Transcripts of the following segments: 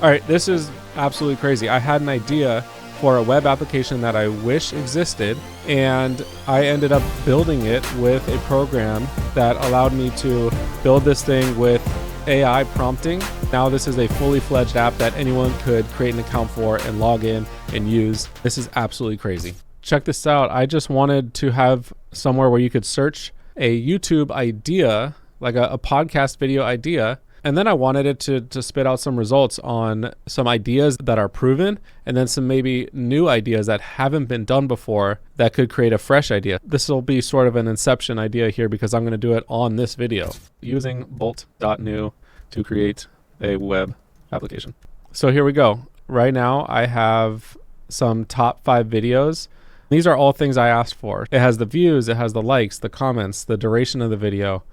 All right, this is absolutely crazy. I had an idea for a web application that I wish existed, and I ended up building it with a program that allowed me to build this thing with AI prompting. Now this is a fully fledged app that anyone could create an account for and log in and use. This is absolutely crazy. Check this out. I just wanted to have somewhere where you could search a YouTube idea, like a podcast video idea, and then I wanted it to spit out some results on some ideas that are proven, and then some maybe new ideas that haven't been done before that could create a fresh idea. This will be sort of an inception idea here because I'm going to do it on this video using bolt.new to create a web application. So here we go. Right now I have some top 5 videos. These are all things I asked for. It has the views, it has the likes, the comments, the duration of the video,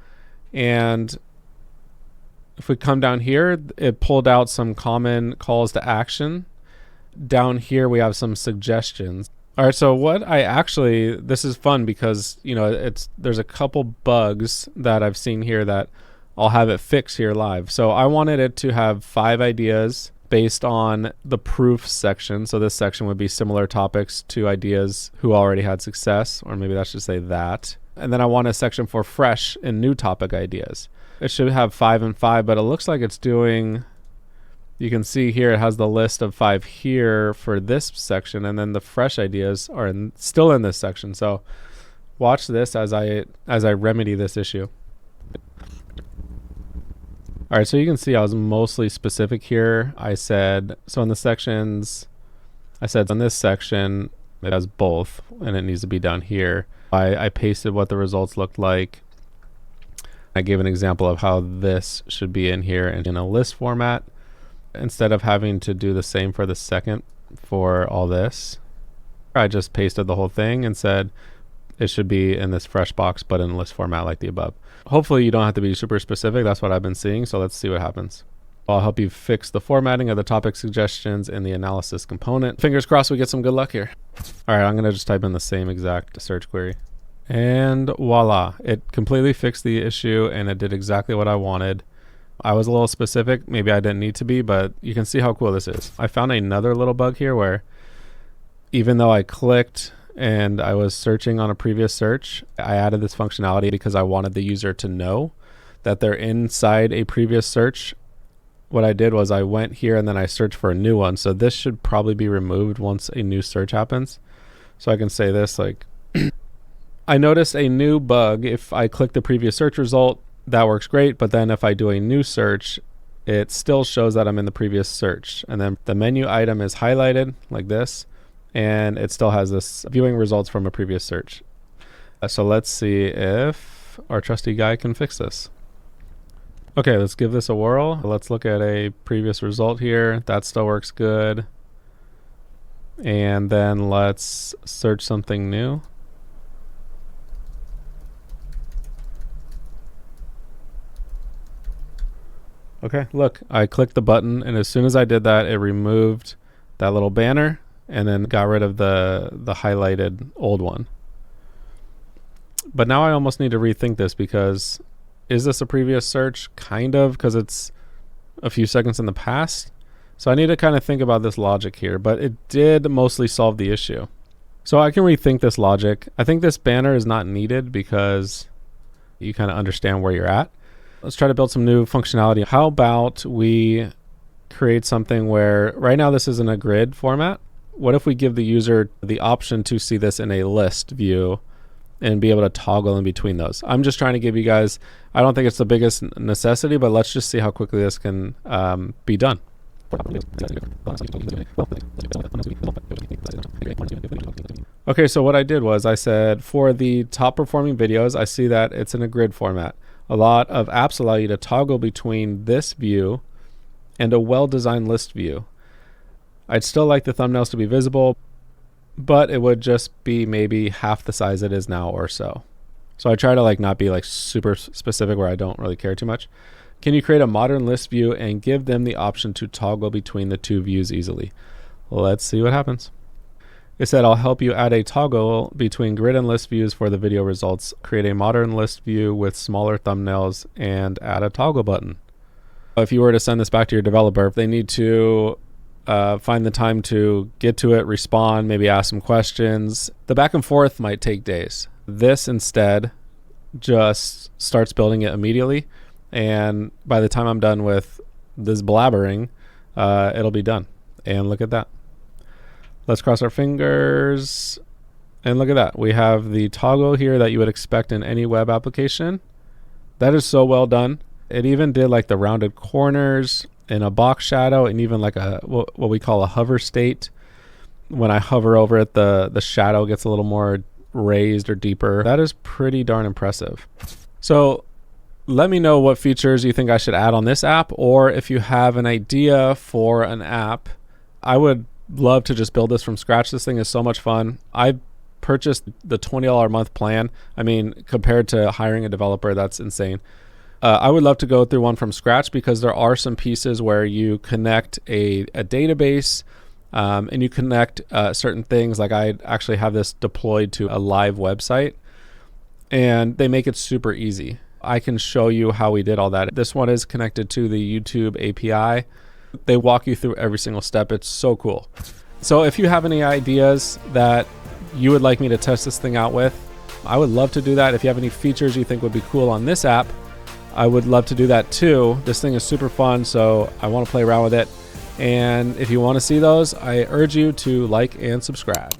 and if we come down here, it pulled out some common calls to action. Down here, we have some suggestions. All right, so what this is fun because, there's a couple bugs that I've seen here that I'll have it fix here live. So I wanted it to have 5 ideas based on the proof section. So this section would be similar topics to ideas who already had success, or maybe that should say that. And then I want a section for fresh and new topic ideas. It should have 5 and 5, but it looks like it's doing, you can see here it has the list of 5 here for this section, and then the fresh ideas are still in this section. So watch this as I remedy this issue. All right, so you can see I was mostly specific here. I said, so in the sections, I said on this section, it has both, and it needs to be down here. I pasted what the results looked like. I gave an example of how this should be in here and in a list format. Instead of having to do the same for the second for all this, I just pasted the whole thing and said it should be in this fresh box, but in list format like the above. Hopefully you don't have to be super specific. That's what I've been seeing. So let's see what happens. I'll help you fix the formatting of the topic suggestions in the analysis component. Fingers crossed we get some good luck here. All right, I'm going to just type in the same exact search query. And voila, it completely fixed the issue and it did exactly what I wanted. I was a little specific, maybe I didn't need to be, but you can see how cool this is. I found another little bug here where even though I clicked and I was searching on a previous search, I added this functionality because I wanted the user to know that they're inside a previous search. What I did was I went here and then I searched for a new one. So this should probably be removed once a new search happens. So I can say this like, I noticed a new bug. If I click the previous search result, that works great. But then if I do a new search, it still shows that I'm in the previous search. And then the menu item is highlighted like this, and it still has this viewing results from a previous search. So let's see if our trusty guy can fix this. Okay, let's give this a whirl. Let's look at a previous result here. That still works good. And then let's search something new. Okay, look, I clicked the button, and as soon as I did that, it removed that little banner and then got rid of the highlighted old one. But now I almost need to rethink this because is this a previous search? Kind of, because it's a few seconds in the past. So I need to kind of think about this logic here, but it did mostly solve the issue. So I can rethink this logic. I think this banner is not needed because you kind of understand where you're at. Let's try to build some new functionality. How about we create something where right now this is in a grid format. What if we give the user the option to see this in a list view and be able to toggle in between those? I'm just trying to give you guys, I don't think it's the biggest necessity, but let's just see how quickly this can be done. Okay, so what I did was I said for the top performing videos, I see that it's in a grid format. A lot of apps allow you to toggle between this view and a well-designed list view. I'd still like the thumbnails to be visible, but it would just be maybe half the size it is now or so. So I try to not be super specific where I don't really care too much. Can you create a modern list view and give them the option to toggle between the two views easily? Let's see what happens. It said, I'll help you add a toggle between grid and list views for the video results. Create a modern list view with smaller thumbnails and add a toggle button. If you were to send this back to your developer, they need to find the time to get to it, respond, maybe ask some questions. The back and forth might take days. This instead just starts building it immediately. And by the time I'm done with this blabbering, it'll be done. And look at that. Let's cross our fingers. And look at that. We have the toggle here that you would expect in any web application. That is so well done. It even did like the rounded corners and a box shadow and even like a what we call a hover state. When I hover over it, the shadow gets a little more raised or deeper. That is pretty darn impressive. So let me know what features you think I should add on this app, or if you have an idea for an app. I would love to just build this from scratch. This thing is so much fun. I purchased the $20 a month plan. I mean, compared to hiring a developer, that's insane. I would love to go through one from scratch because there are some pieces where you connect a database and you connect certain things. Like I actually have this deployed to a live website and they make it super easy. I can show you how we did all that. This one is connected to the YouTube API. They walk you through every single step. It's so cool. So if you have any ideas that you would like me to test this thing out with, I would love to do that. If you have any features you think would be cool on this app, I would love to do that too. This thing is super fun, so I want to play around with it. And if you want to see those, I urge you to like and subscribe.